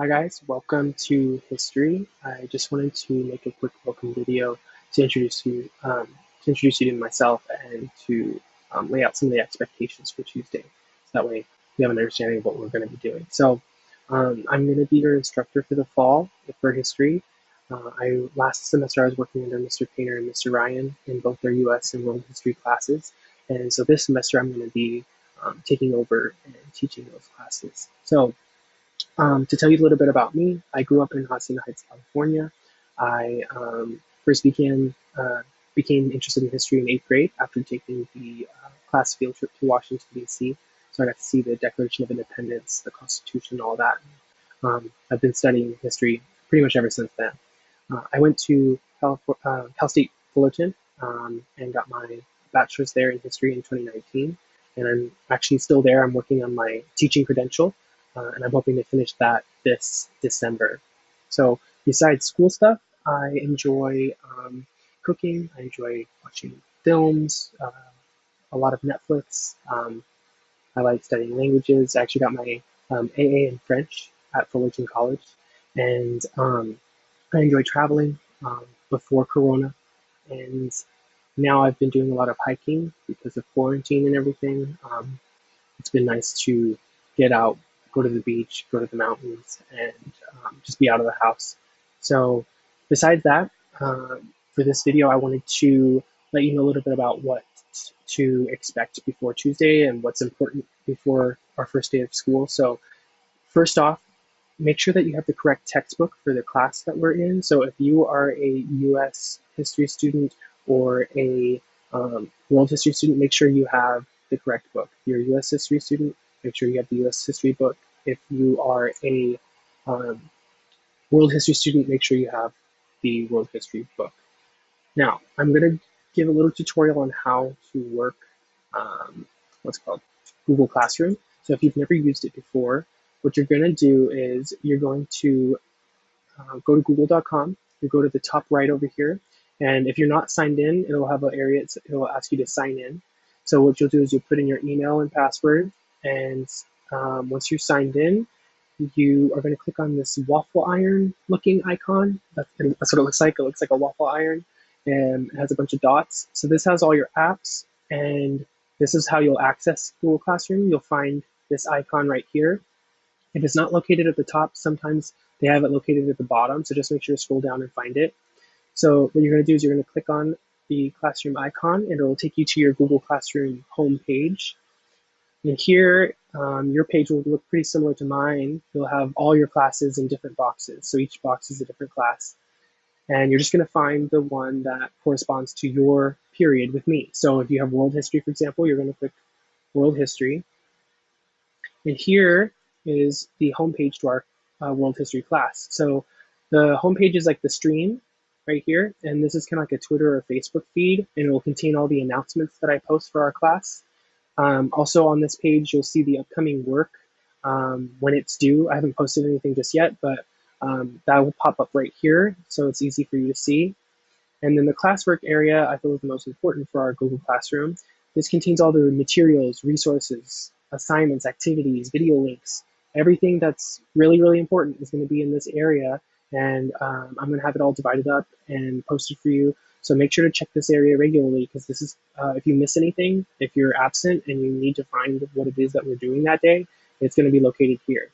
Hi guys, welcome to History. I just wanted to make a quick welcome video to introduce you to myself and to lay out some of the expectations for Tuesday. So that way you have an understanding of what we're going to be doing. I'm going to be your instructor for the fall for history. Last semester I was working under Mr. Painter and Mr. Ryan in both their U.S. and World History classes, and so this semester I'm going to be taking over and teaching those classes. To tell you a little bit about me, I grew up in Hacienda Heights, California. I first became interested in history in eighth grade after taking the class field trip to Washington, D.C. So I got to see the Declaration of Independence, the Constitution, all that. I've been studying history pretty much ever since then. I went to Cal State Fullerton and got my bachelor's there in history in 2019. And I'm actually still there. I'm working on my teaching credential, and I'm hoping to finish that this December. So besides school stuff, I enjoy cooking. I enjoy watching films, a lot of Netflix. I like studying languages. I actually got my AA in French at Fullerton College, and I enjoy traveling before Corona, and now I've been doing a lot of hiking because of quarantine and everything. It's been nice to get out, go to the beach, go to the mountains, and just be out of the house. So, besides that, for this video, I wanted to let you know a little bit about what to expect before Tuesday and what's important before our first day of school. So, first off, make sure that you have the correct textbook for the class that we're in. So if you are a U.S. history student or a world history student, make sure you have the correct book. If you're a U.S. history student, make sure you have the U.S. history book. If you are a um, world history student, make sure you have the world history book. Now, I'm going to give a little tutorial on how to work what's called Google Classroom. So if you've never used it before, what you're going to do is you're going to go to google.com, you go to the top right over here, and if you're not signed in, it'll have an area, it'll ask you to sign in. So what you'll do is you'll put in your email and password, and once you're signed in, you are going to click on this waffle iron looking icon. That's what it looks like. It looks like a waffle iron, and it has a bunch of dots. So this has all your apps, and this is how you'll access Google Classroom. You'll find this icon right here. If it's not located at the top, sometimes they have it located at the bottom, so just make sure to scroll down and find it. So what you're going to do is you're going to click on the Classroom icon, and it will take you to your Google Classroom home page. And here, your page will look pretty similar to mine. You'll have all your classes in different boxes, so each box is a different class. And you're just going to find the one that corresponds to your period with me. So if you have World History, for example, you're going to click World History. And here is the homepage to our World History class. So the homepage is like the stream right here, and this is kind of like a Twitter or Facebook feed, and it will contain all the announcements that I post for our class. Also on this page, you'll see the upcoming work when it's due. I haven't posted anything just yet, but that will pop up right here, so it's easy for you to see. And then the classwork area, I feel is the most important for our Google Classroom. This contains all the materials, resources, assignments, activities, video links. Everything that's really, really important is going to be in this area. And I'm going to have it all divided up and posted for you. So make sure to check this area regularly, because this is, if you miss anything, if you're absent and you need to find what it is that we're doing that day, it's going to be located here.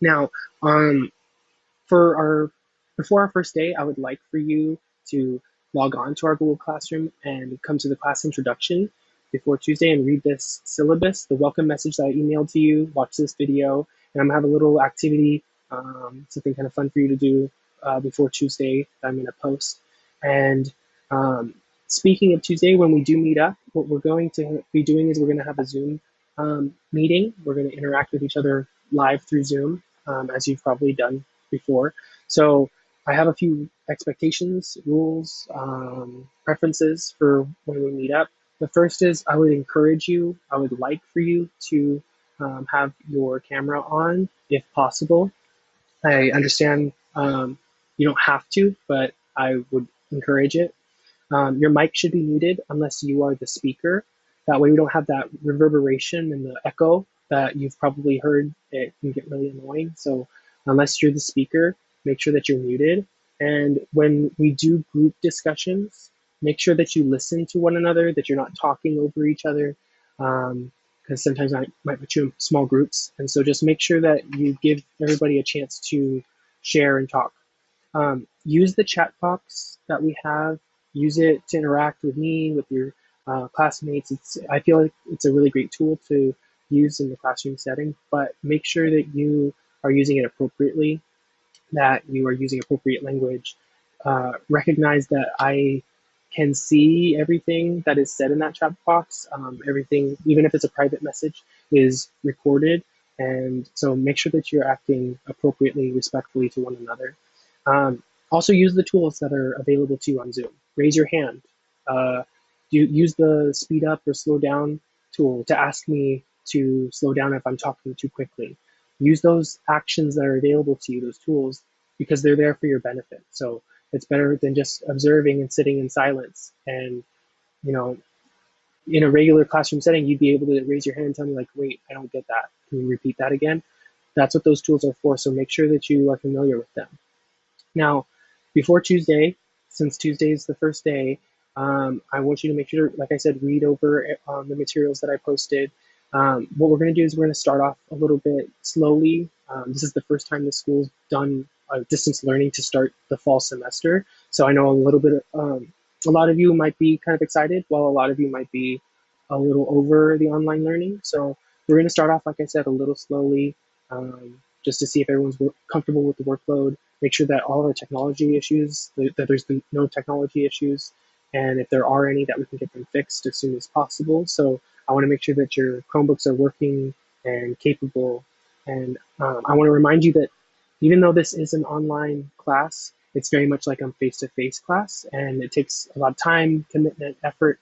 Now, for our before our first day, I would like for you to log on to our Google Classroom and come to the class introduction before Tuesday and read this syllabus, the welcome message that I emailed to you, watch this video, and I'm gonna have a little activity, something kind of fun for you to do before Tuesday that I'm gonna post. And speaking of Tuesday, when we do meet up, what we're going to be doing is we're gonna have a Zoom meeting. We're gonna interact with each other live through Zoom, as you've probably done before. So I have a few expectations, rules, preferences for when we meet up. The first is I would encourage you, I would like for you to have your camera on if possible. I understand you don't have to, but I would encourage it. Your mic should be muted unless you are the speaker. That way we don't have that reverberation and the echo that you've probably heard. It can get really annoying. So unless you're the speaker, make sure that you're muted. And when we do group discussions, make sure that you listen to one another, that you're not talking over each other, because sometimes I might put you in small groups. And so just make sure that you give everybody a chance to share and talk. Use the chat box that we have. Use it to interact with me, with your classmates. I feel like it's a really great tool to use in the classroom setting, but make sure that you are using it appropriately, that you are using appropriate language. Recognize that I can see everything that is said in that chat box. Everything, even if it's a private message, is recorded. And so make sure that you're acting appropriately, respectfully to one another. Also use the tools that are available to you on Zoom. Raise your hand. Use the speed up or slow down tool to ask me to slow down if I'm talking too quickly. Use those actions that are available to you, those tools, because they're there for your benefit. So it's better than just observing and sitting in silence. And, you know, in a regular classroom setting, you'd be able to raise your hand and tell me, like, wait, I don't get that. Can you repeat that again? That's what those tools are for. So make sure that you are familiar with them. Now, before Tuesday, since Tuesday is the first day, I want you to make sure, like I said, read over the materials that I posted. What we're going to do is we're going to start off a little bit slowly. This is the first time the school's done distance learning to start the fall semester. So I know a lot of you might be kind of excited, while a lot of you might be a little over the online learning. So we're going to start off, like I said, a little slowly, just to see if everyone's comfortable with the workload. Make sure that all of our technology issues, that there's no technology issues, and if there are any, that we can get them fixed as soon as possible. So I want to make sure that your Chromebooks are working and capable. And I want to remind you that even though this is an online class, it's very much like a face-to-face class, and it takes a lot of time, commitment, effort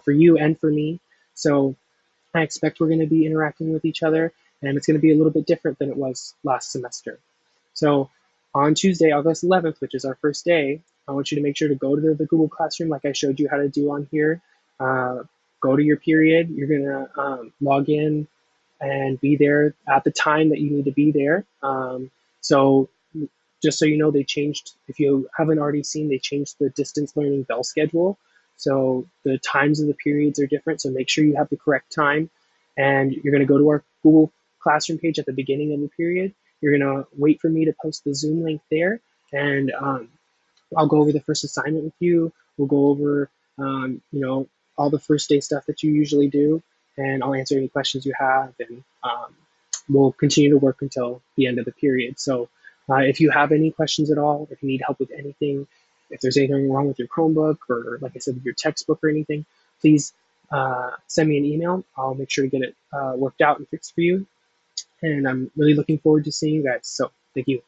for you and for me. So I expect we're going to be interacting with each other, and it's going to be a little bit different than it was last semester. So on Tuesday, August 11th, which is our first day, I want you to make sure to go to the Google Classroom like I showed you how to do on here. Go to your period. You're going to log in and be there at the time that you need to be there. So just so you know, they changed, if you haven't already seen, they changed the distance learning bell schedule. So the times of the periods are different. So make sure you have the correct time. And you're going to go to our Google Classroom page at the beginning of the period. You're going to wait for me to post the Zoom link there. And I'll go over the first assignment with you. We'll go over, all the first day stuff that you usually do. And I'll answer any questions you have. And we'll continue to work until the end of the period. So if you have any questions at all, if you need help with anything, if there's anything wrong with your Chromebook or, like I said, with your textbook or anything, please send me an email. I'll make sure to get it worked out and fixed for you. And I'm really looking forward to seeing you guys. So thank you.